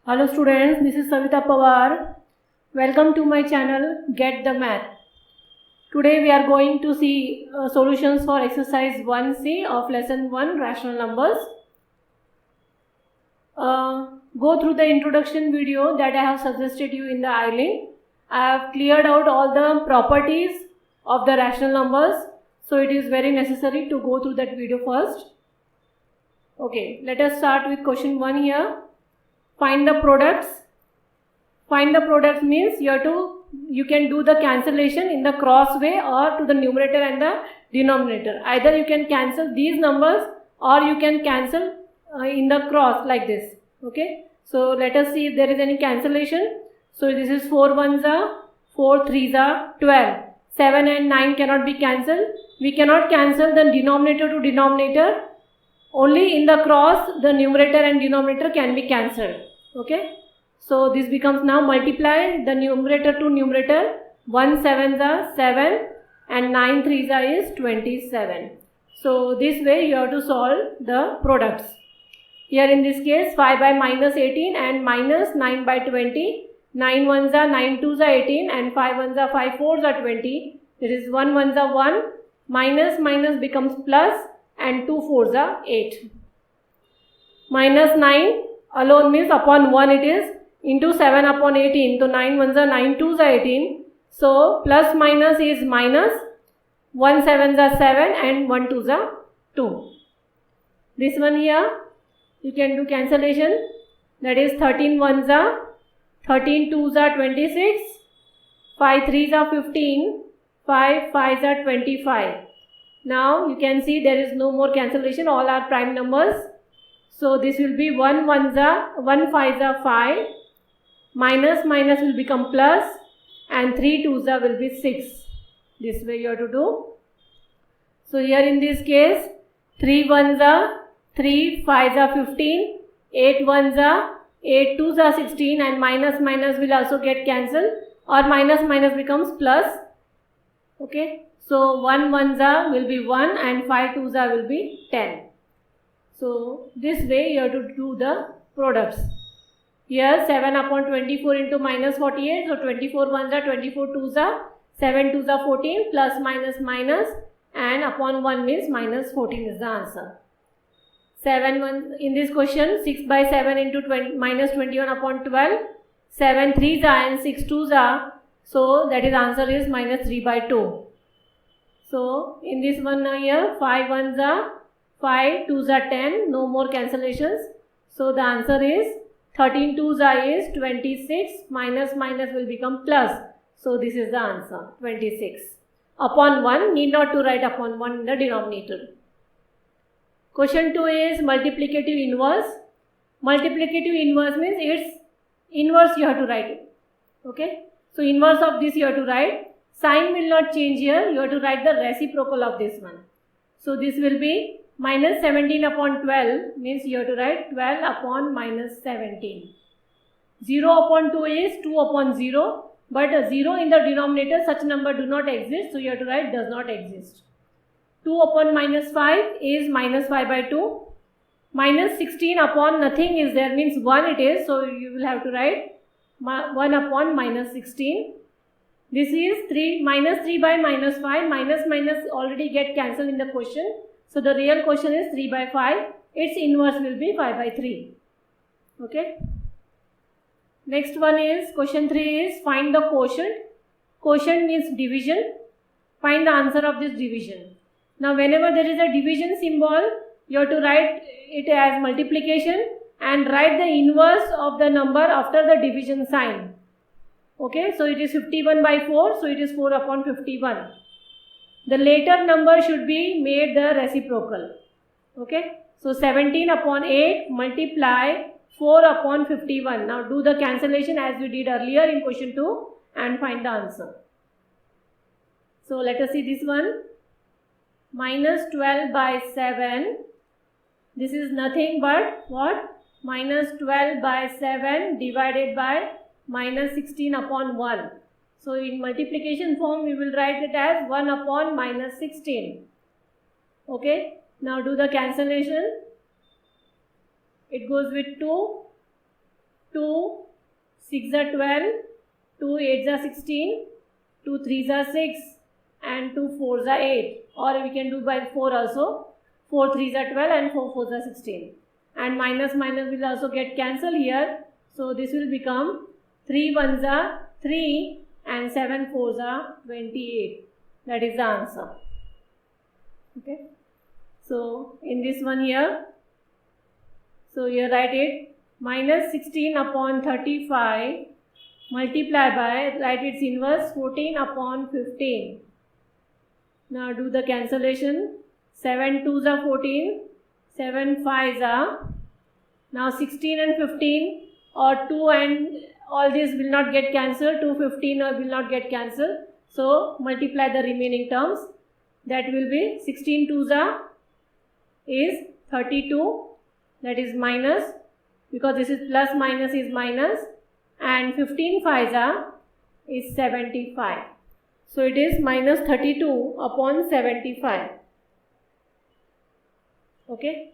Hello students, this is Savita Pawar. Welcome to my channel Get the Math. Today we are going to see solutions for exercise 1C of lesson 1 rational numbers. Go through the introduction video that I have suggested you in the I-link. I have cleared out all the properties of the rational numbers, so it is very necessary to go through that video first. Okay, let us start with question 1 here. Find the products. Find the products means you can do the cancellation in the cross way or to the numerator and the denominator. Either you can cancel these numbers or you can cancel in the cross like this. Okay. So let us see if there is any cancellation. So this is 4 1s are 4 3s are 12. 7 and 9 cannot be cancelled. We cannot cancel the denominator to denominator. Only in the cross the numerator and denominator can be cancelled. Okay. So this becomes now multiply the numerator to numerator. 1 7s are 7 and 9 3s are is 27. So this way you have to solve the products. Here in this case 5 by minus 18 and minus 9 by 20. 9 1s are 9 2s are 18 and 5 1s are 5 4s are 20. There is 1 1s are 1. Minus becomes plus and 2 4s are 8. Minus 9 alone means upon 1 it is into 7 upon 18. So 9 1s are 9 2s are 18. So plus minus is minus. 1 7s are 7 and 1 2s are 2. This one here you can do cancellation. That is 13 1s are 13 2s are 26. 5 3s are 15. 5 5s are 25. Now you can see there is no more cancellation, all are prime numbers. So this will be 1 1s are 1 5s are 5, minus will become plus and 3 2s are will be 6. This way you have to do. So here in this case 3 1s are 3 5s are 15, 8 1s are 8 2s are 16 and minus will also get cancelled or minus becomes plus. Okay. So 1 1s are will be 1 and 5 2s are will be 10. So this way you have to do the products. Here 7 upon 24 into minus 48. So 24 1s are 24 2s are 7 2s are 14 plus minus and upon 1 means minus 14 is the answer. 7 1 in this question 6 by 7 into minus 21 upon 12. 7 3s are and 6 2s are. So that is answer is minus 3 by 2. So in this one here 5 1s are 5 2s are 10, no more cancellations. So the answer is 13 2s are is 26, minus will become plus. So this is the answer 26. Upon 1, need not to write upon 1 in the denominator. Question 2 is multiplicative inverse. Multiplicative inverse means its inverse you have to write it. Okay. So inverse of this you have to write. Sign will not change here, you have to write the reciprocal of this one. So this will be minus 17 upon 12 means you have to write 12 upon minus 17. 0 upon 2 is 2 upon 0, but 0 in the denominator such number do not exist, so you have to write does not exist. 2 upon minus 5 is minus 5 by 2. Minus 16 upon nothing is there means 1 it is, so you will have to write 1 upon minus 16. This is 3 minus 3 by minus 5. Minus already get cancelled in the question. So the real question is 3 by 5. Its inverse will be 5 by 3. Okay. Next one is question 3 is find the quotient. Quotient means division. Find the answer of this division. Now whenever there is a division symbol, you have to write it as multiplication and write the inverse of the number after the division sign. Okay, so it is 51 by 4, so it is 4 upon 51. The later number should be made the reciprocal. Okay, so 17 upon 8 multiply 4 upon 51. Now do the cancellation as we did earlier in question 2 and find the answer. So let us see this one. Minus 12 by 7. This is nothing but what? Minus 12 by 7 divided by minus 16 upon 1. So in multiplication form we will write it as 1 upon minus 16. Okay. Now do the cancellation. It goes with 2. 2 6 are 12, 2 8 are 16, 2 3 are 6, and 2 4 are 8. Or we can do by 4 also. 4 3 are 12 and 4 4 are 16. And minus minus will also get cancelled here. So this will become 3 1s are 3 and 7 4s are 28. That is the answer. Okay. So in this one here, so here write it, minus 16 upon 35 multiply by, write its inverse, 14 upon 15. Now do the cancellation. 7 2s are 14, 7 5s are, now 16 and 15 or 2 and all this will not get cancelled, 2 15 will not get cancelled. So multiply the remaining terms. That will be 16 2s are is 32, that is minus, because this is plus minus is minus, and 15 5s are is 75. So it is minus 32 upon 75. Okay.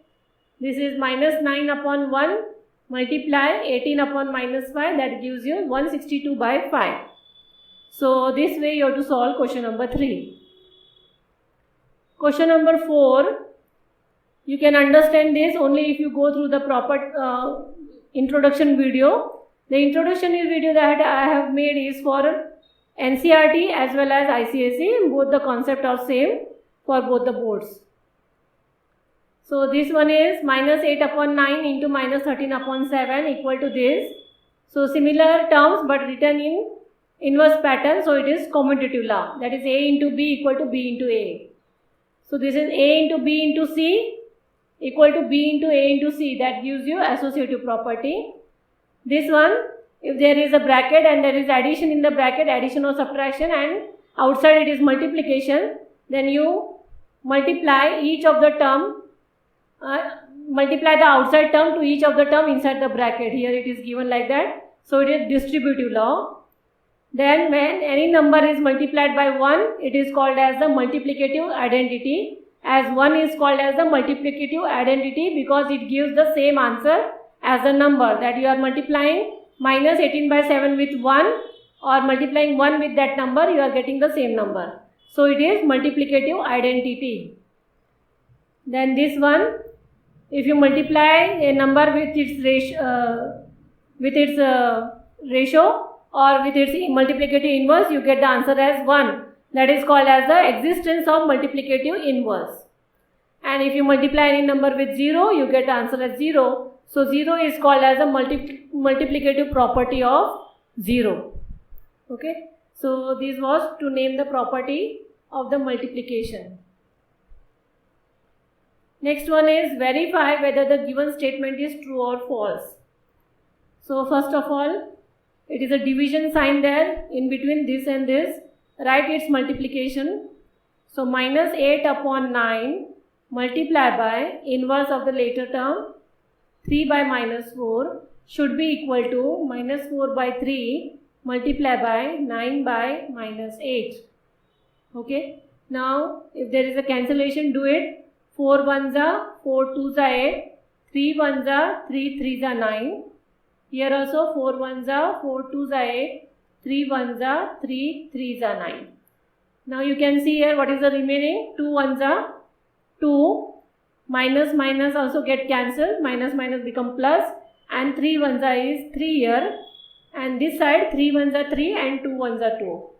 This is minus 9 upon 1, multiply 18 upon minus 5, that gives you 162 by 5. So this way you have to solve question number 3. Question number 4, you can understand this only if you go through the proper introduction video. The introduction video that I have made is for NCERT as well as ICSE. Both the concept are same for both the boards. So this one is minus 8 upon 9 into minus 13 upon 7 equal to this. So similar terms but written in inverse pattern. So it is commutative law. That is A into B equal to B into A. So this is A into B into C equal to B into A into C. That gives you associative property. This one, if there is a bracket and there is addition in the bracket, addition or subtraction, and outside it is multiplication, then you multiply each of the term, multiply the outside term to each of the term inside the bracket. Here it is given like that. So it is distributive law. Then when any number is multiplied by 1, it is called as the multiplicative identity. As 1 is called as the multiplicative identity because it gives the same answer as the number, that you are multiplying minus 18 by 7 with 1 or multiplying 1 with that number, you are getting the same number. So it is multiplicative identity. Then this one, if you multiply a number with its ratio or with its multiplicative inverse, you get the answer as 1. That is called as the existence of multiplicative inverse. And if you multiply any number with 0, you get the answer as 0. So 0 is called as a multiplicative property of 0. Okay. So this was to name the property of the multiplication. Next one is verify whether the given statement is true or false. So first of all, it is a division sign there in between this and this. Write its multiplication. So minus 8 upon 9 multiply by inverse of the later term 3 by minus 4 should be equal to minus 4 by 3 multiply by 9 by minus 8. Okay. Now if there is a cancellation, do it. 4 1s are 4 2s are 8, 3 1s are 3 3s are 9. Here also 4 1s are 4 2s are 8, 3 1s are 3 3s are 9. Now you can see here what is the remaining. 2 1s are 2, minus minus also get cancelled, minus minus become plus, and 3 1s are is 3 here, and this side 3 1s are 3 and 2 1s are 2.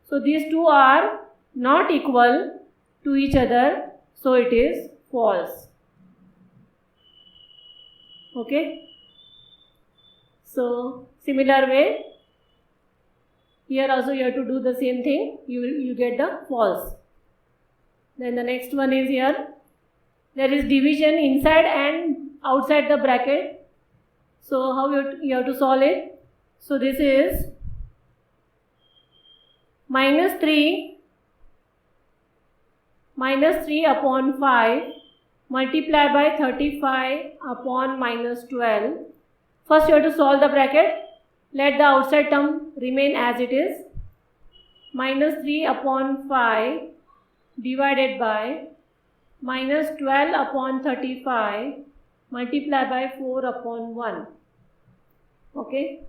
So these two are not equal to each other, so it is false. Okay. So similar way, here also you have to do the same thing. You get the false. Then the next one is here. There is division inside and outside the bracket. So how you have to solve it? So this is minus 3 upon 5 multiply by 35 upon minus 12. First you have to solve the bracket. Let the outside term remain as it is. Minus 3 upon 5 divided by minus 12 upon 35 multiply by 4 upon 1. Okay,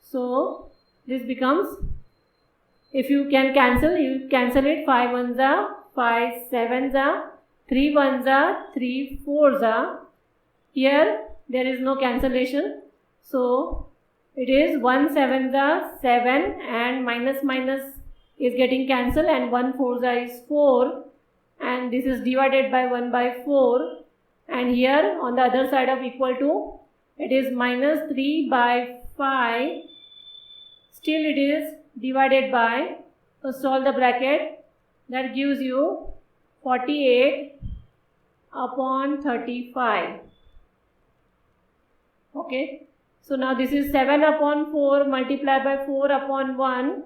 so this becomes, if you can cancel, you cancel it. 5 ones are 5 sevens are, 3 ones are 3 fours are. Here there is no cancellation, so it is 1 sevens are 7 and minus minus is getting cancelled, and 1 fours are is 4, and this is divided by 1 by 4, and here on the other side of equal to it is minus 3 by 5, still it is divided by, so solve the bracket, that gives you 48 upon 35. Okay, so now this is 7 upon 4 multiplied by 4 upon 1,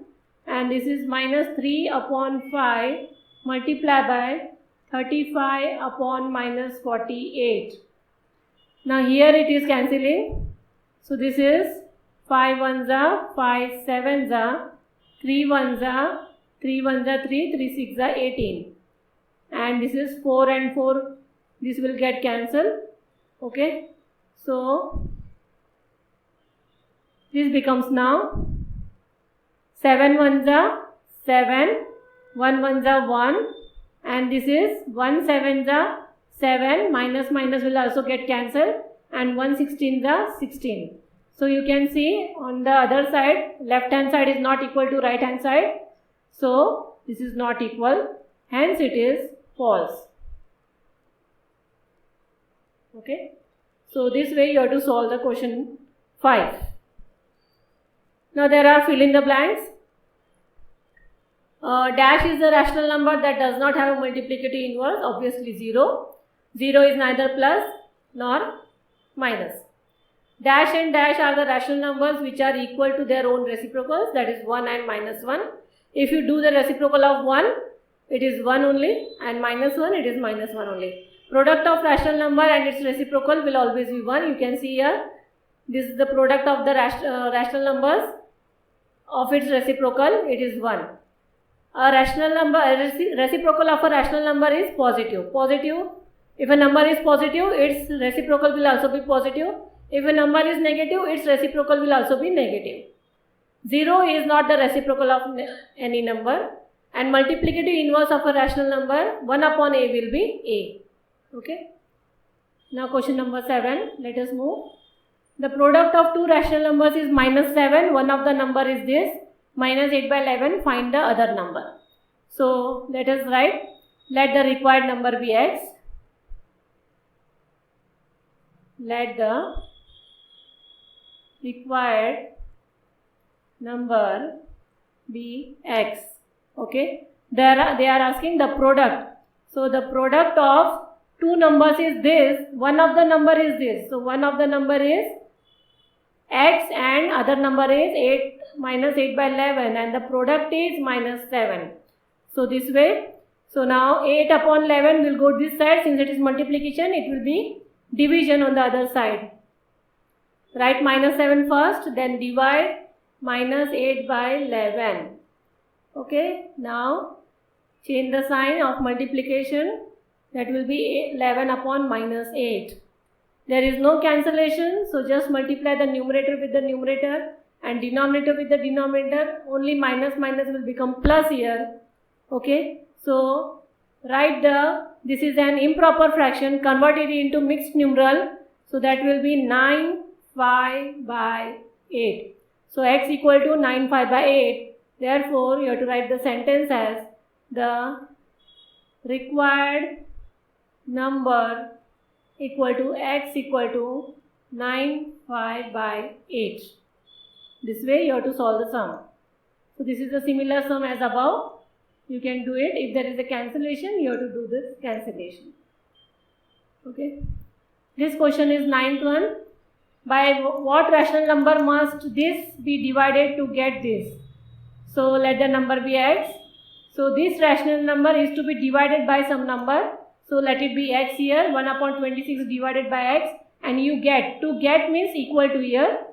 and this is minus 3 upon 5 multiplied by 35 upon minus 48. Now here it is cancelling, so this is 5 ones are 5 sevens are, 3 ones are 3 ones are 3, 3 six are 18, and this is 4 and 4, this will get cancelled. Okay, so this becomes now 7 ones are 7, 1 ones are 1, and this is 1 sevens are 7, minus minus will also get cancelled, and 1 16s are 16. So you can see on the other side, left hand side is not equal to right hand side, so this is not equal, hence it is false. Okay, so this way you have to solve the question 5. Now there are fill in the blanks. Dash is a rational number that does not have a multiplicative inverse, obviously 0. 0 is neither plus nor minus. Dash and dash are the rational numbers which are equal to their own reciprocals, that is 1 and minus 1. If you do the reciprocal of 1, it is 1 only, and minus 1, it is minus 1 only. Product of rational number and its reciprocal will always be 1. You can see here, this is the product of the rational numbers of its reciprocal, it is 1. A rational number, reciprocal of a rational number is positive. Positive, if a number is positive, its reciprocal will also be positive. If a number is negative, its reciprocal will also be negative. 0 is not the reciprocal of any number, and multiplicative inverse of a rational number 1 upon a will be a. Okay. Now question number 7, let us move. The product of two rational numbers is minus 7, one of the number is this, minus 8 by 11, find the other number. So let us write, let the required number be x. Let the required number be x. Okay, they are asking the product. So the product of two numbers is this, one of the number is this. So one of the number is x and other number is 8 minus 8 by 11, and the product is minus 7. So this way, so now 8 upon 11 will go this side, since it is multiplication, it will be division on the other side. Write minus 7 first, then divide minus 8 by 11. Okay, now change the sign of multiplication, that will be 11 upon minus 8. There is no cancellation, so just multiply the numerator with the numerator and denominator with the denominator. Only minus minus will become plus here. Okay, so write this is an improper fraction, convert it into mixed numeral, so that will be 9 5 by 8. So x equal to 9 5 by 8. Therefore, you have to write the sentence as the required number equal to x equal to 9 5 by 8. This way you have to solve the sum. So this is a similar sum as above. You can do it. If there is a cancellation, you have to do this cancellation. Okay. This question is 9th one. By what rational number must this be divided to get this? So let the number be x. So this rational number is to be divided by some number. So let it be x here, 1 upon 26 divided by x, and you get, to get means equal to here.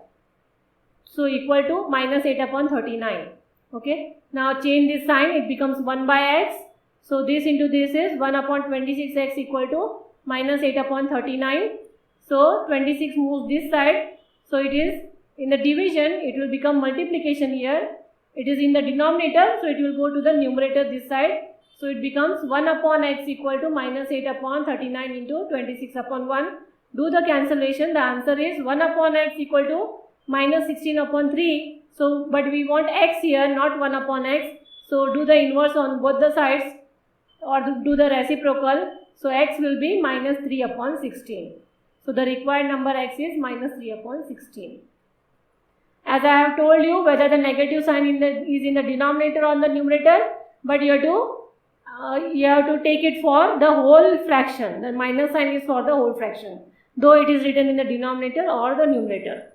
So equal to minus 8 upon 39. Okay. Now change this sign, it becomes 1 by x. So this into this is 1 upon 26x equal to minus 8 upon 39. So 26 moves this side. So it is in the division, it will become multiplication here. It is in the denominator, so it will go to the numerator this side. So it becomes 1 upon x equal to minus 8 upon 39 into 26 upon 1. Do the cancellation. The answer is 1 upon x equal to minus 16 upon 3. So, but we want x here, not 1 upon x. So do the inverse on both the sides or do the reciprocal. So x will be minus 3 upon 16. So the required number x is minus 3 upon 16. As I have told you, whether the negative sign is in the denominator or the numerator, but you have to take it for the whole fraction. The minus sign is for the whole fraction, though it is written in the denominator or the numerator.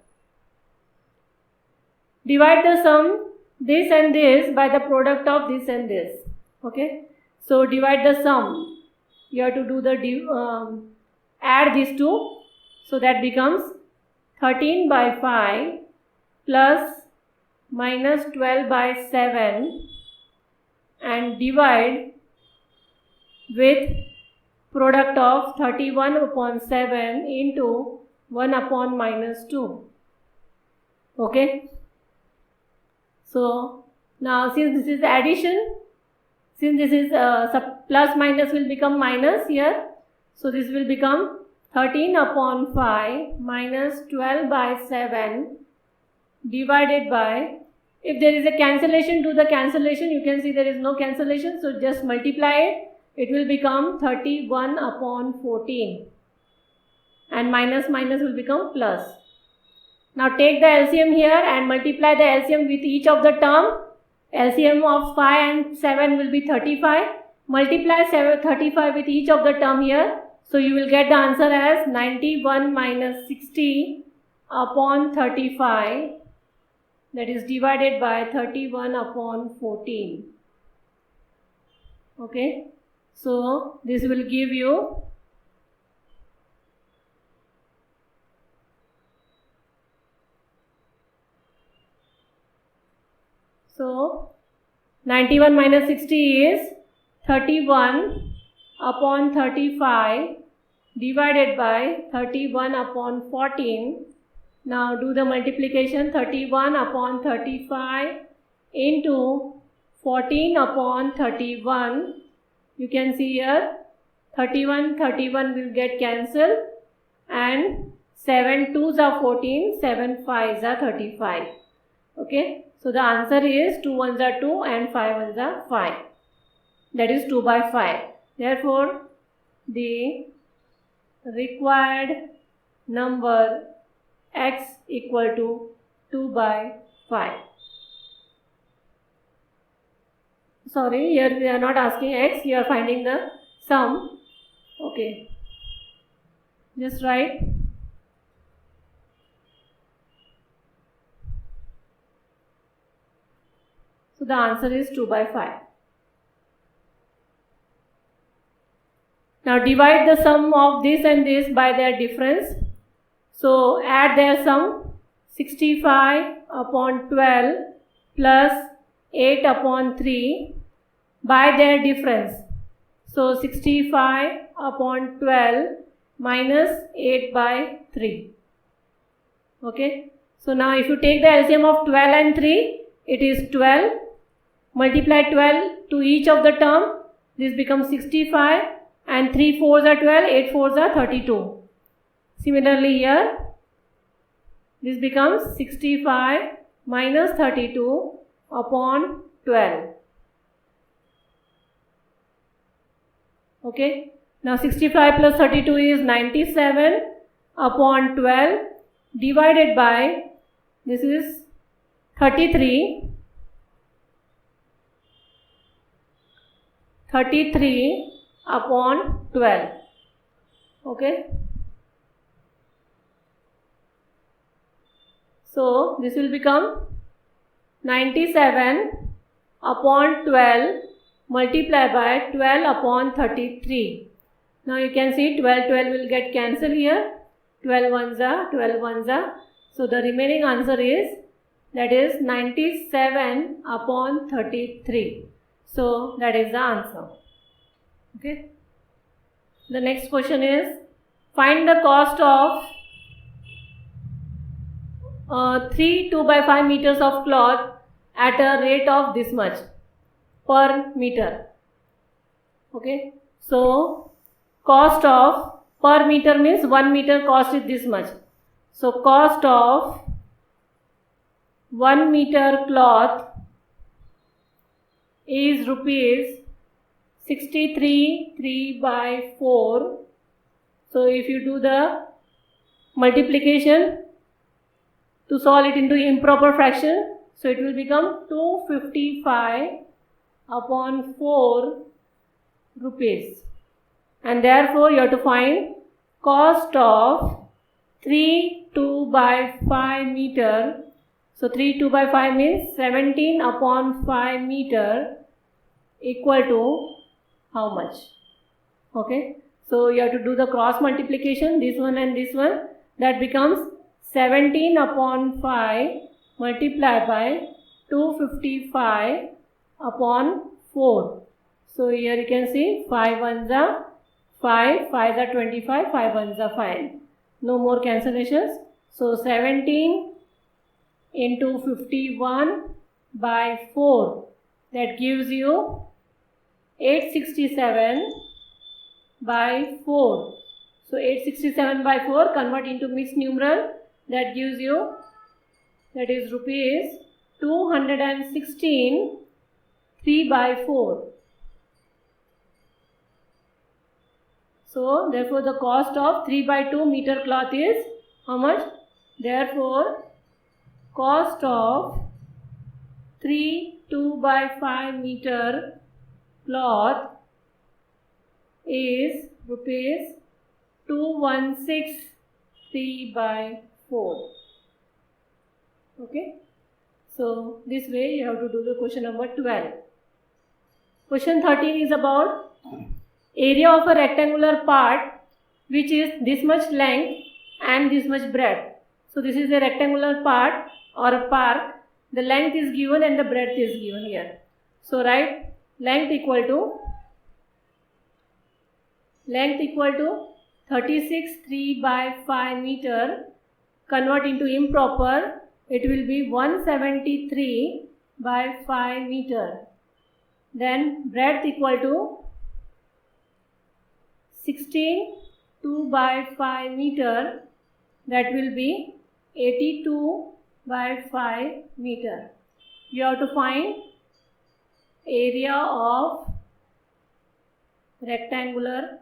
Divide the sum this and this by the product of this and this. Okay. So divide the sum. You have to do the add these two. So that becomes 13 by 5 plus minus 12 by 7 and divide with product of 31 upon 7 into 1 upon minus 2. Okay. So now since this is addition, since this is plus minus will become minus here. So this will become 13 upon 5 minus 12 by 7 divided by, if there is a cancellation, do the cancellation. You can see there is no cancellation, so just multiply it. It will become 31 upon 14 and minus minus will become plus. Now take the LCM here and multiply the LCM with each of the term. LCM of 5 and 7 will be 35. Multiply 35 with each of the term here. So you will get the answer as 91 minus 60 upon 35, that is divided by 31 upon 14. Okay. So this will give you so 91 minus 60 is 31 upon 35 divided by 31 upon 14. Now do the multiplication. 31 upon 35 into 14 upon 31. You can see here 31 will get cancelled and 7 2s are 14, 7 5s are 35. Okay. So the answer is 2 1s are 2 and 5 1s are 5. That is 2 by 5. Therefore, the required number x equal to 2 by 5. Sorry, here we are not asking x, you are finding the sum. Okay. Just write. So the answer is 2 by 5. Now divide the sum of this and this by their difference. So add their sum. 65 upon 12 plus 8 upon 3 by their difference. So 65 upon 12 minus 8 by 3. Okay. So now if you take the LCM of 12 and 3, it is 12. Multiply 12 to each of the term. This becomes 65 and 3 4s are 12, 8 4s are 32. Similarly here, this becomes 65 minus 32 upon 12. Okay. Now 65 plus 32 is 97 upon 12 divided by, this is 33 upon 12. Okay. So this will become 97 upon 12 multiplied by 12 upon 33. Now you can see 12 will get cancelled here. 12 ones are 12 ones are. So the remaining answer is, that is 97 upon 33. So that is the answer. Okay. The next question is, find the cost of 3 2x5 meters of cloth at a rate of this much per meter. Okay, so cost of per meter means 1 meter cost is this much. So cost of 1 meter cloth is rupees 63 by 4. So if you do the multiplication to solve it into improper fraction, so it will become 255 upon 4 rupees, and therefore you have to find cost of 3 2x5 meter. So 3 2x5 means 17 upon 5 meter equal to how much? Okay, so you have to do the cross multiplication, this one and this one, that becomes 17 upon 5 multiplied by 255 upon 4. So here you can see 5 ones are 5, 5s are 25, 5 ones are 5. No more cancellations. So 17 into 51 by 4, that gives you 867 by 4. So 867 by 4 convert into mixed numeral, that gives you, that is rupees 216 3 by 4. So therefore the cost of 3 by 2 meter cloth is how much? Therefore cost of 3 2x5 meter cloth is rupees 216 3 by 4. Okay, so this way you have to do the question number 12. Question 13 is about area of a rectangular part which is this much length and this much breadth. So this is a rectangular part or a park. The length is given and the breadth is given here. So write length equal to 36 3 by 5 meter. Convert into improper, it will be 173 by 5 meter. Then breadth equal to 16 2 by 5 meter, that will be 82 by 5 meter. You have to find area of rectangular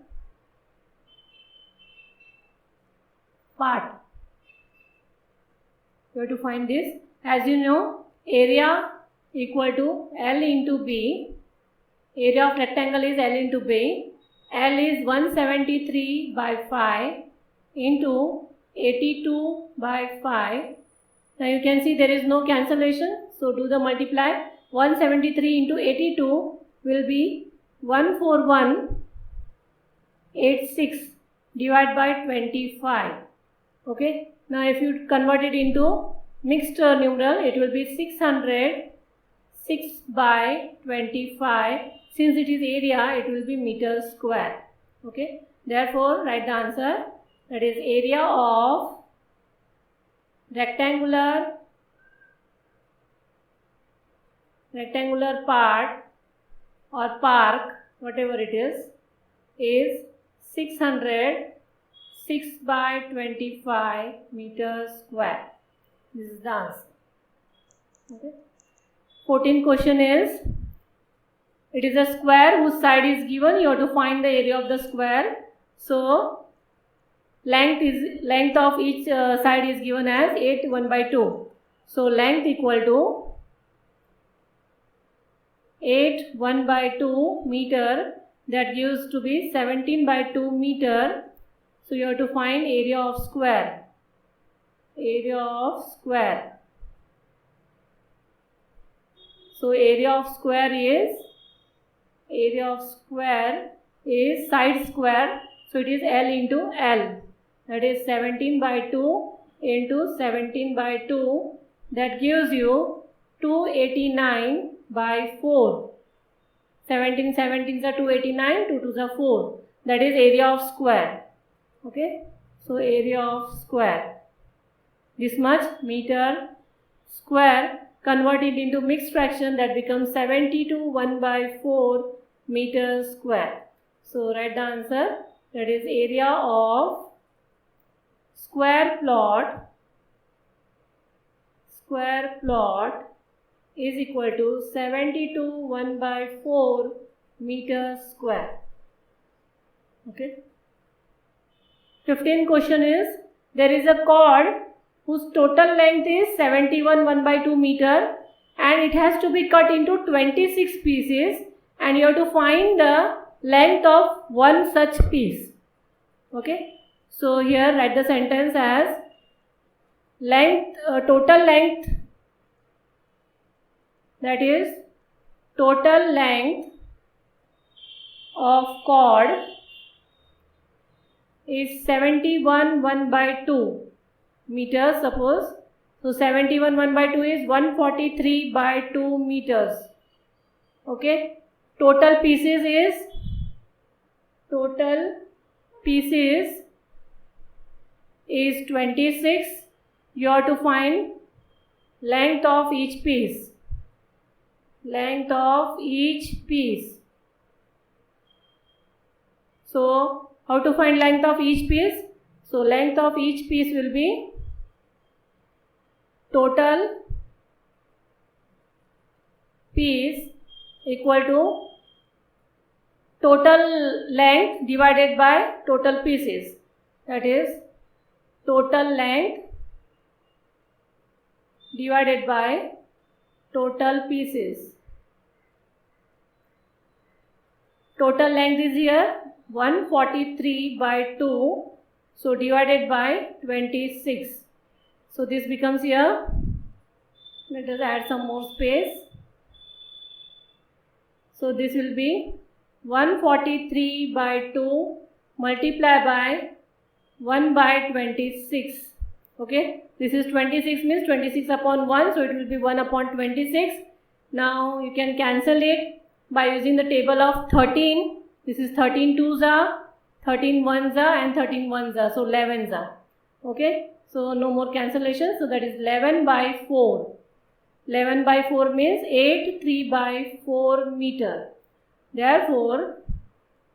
part. You have to find this. As you know, area equal to L into B. Area of rectangle is L into B. L is 173 by 5 into 82 by 5. Now you can see there is no cancellation. So do the multiply. 173 into 82 will be 14186 divided by 25. Okay. Now if you convert it into mixed numeral, it will be 606 by 25. Since it is area, it will be meter square. Okay. Therefore, write the answer. That is area of rectangular part or park, whatever it is 606 by 25 meters square. This is the answer. Okay. 14th question is, it is a square whose side is given. You have to find the area of the square. So length of each side is given as 8 1 by 2. So length equal to 8 1 by 2 meter, that gives to be 17 by 2 meter. So you have to find area of square. Area of square. So area of square is side square. So it is L into L. That is 17 by 2 into 17 by 2. That gives you 289 by 4. 17 17s are 289, 2 2s are 4. That is area of square. Okay. So area of square. this much meter square. Convert it into mixed fraction, that becomes 72 1/4 meter square. So write the answer, that is area of square plot is equal to 72 1/4 meter square. Okay. 15th question is, there is a cord whose total length is 71 1/2 meter and it has to be cut into 26 pieces, and you have to find the length of one such piece. Okay. So here write the sentence as total length, that is total length of cord is 71 1/2 meters, suppose. So 71 1/2 is 143/2 meters. Okay. Total pieces is 26. You have to find length of each piece. So how to find length of each piece? So length of each piece will be total piece equal to total length divided by total pieces, that is total length divided by total pieces. Total length is here 143/2, so divided by 26. So this becomes here, let us add some more space. So this will be 143/2 multiplied by 1/26. Okay, this is 26 means 26 upon 1, so it will be 1 upon 26. Now you can cancel it by using the table of 13. This is 13 twos are, 13 ones are, and 13 ones are, so 11s are. Okay, so no more cancellation, so that is 11/4. 11/4 means 8 3/4 meter. Therefore,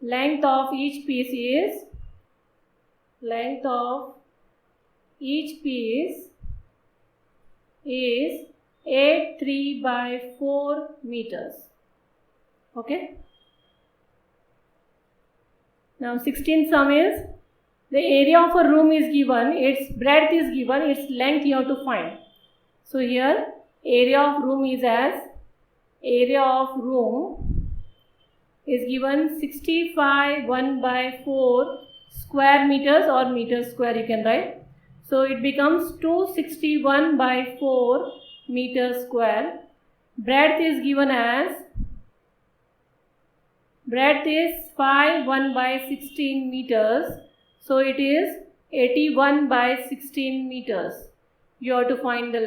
length of each piece is 8 3/4 meters. Okay. Now 16th sum is, the area of a room is given, its breadth is given, its length you have to find. So here area of room is as, area of room is given 65 1/4 square meters, or meters square you can write. So it becomes 261/4 meters square. Breadth is given as, breadth is 5 1/16 meters, so it is 81/16 meters. You have to find the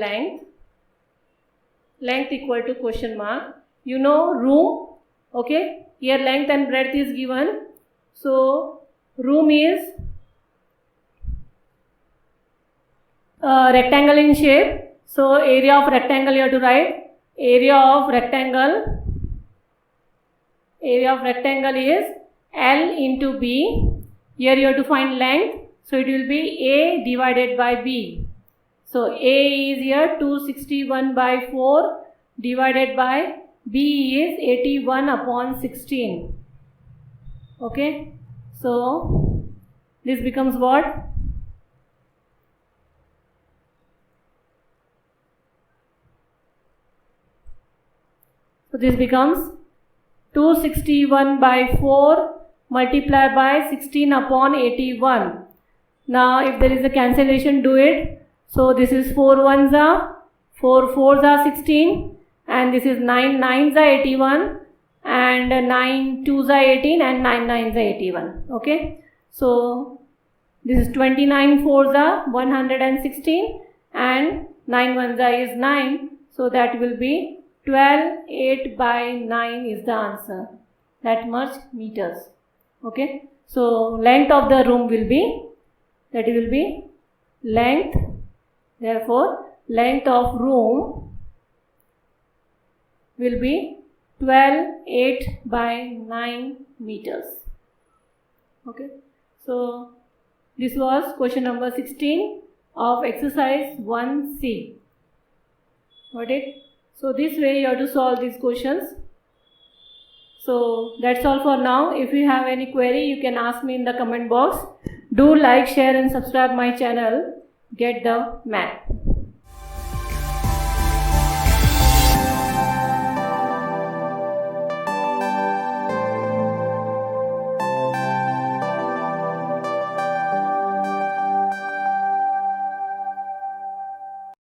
length equal to question mark. You know room, okay, here length and breadth is given. So room is rectangle in shape, so area of rectangle you have to write, area of rectangle is L into B. Here you have to find length, so it will be A divided by B. So A is here 261/4 divided by B is 81/16. Okay, so this becomes what? So this becomes 261/4 multiplied by 16/81. Now if there is a cancellation, do it. So this is 4 ones are, 4 fours are 16, and this is 9 nines are 81, and 9 twos are 18, and 9 nines are 81. Okay, so this is 29 fours are 116, and 9 ones are is 9, so that will be 12 8/9 is the answer, that much meters. Okay, so length of the room will be, that will be length Therefore, length of room will be 12 8 by 9 meters. Okay. So this was question number 16 of exercise 1C. Got it? So this way you have to solve these questions. So that's all for now. If you have any query, you can ask me in the comment box. Do like, share and subscribe my channel. Get the math.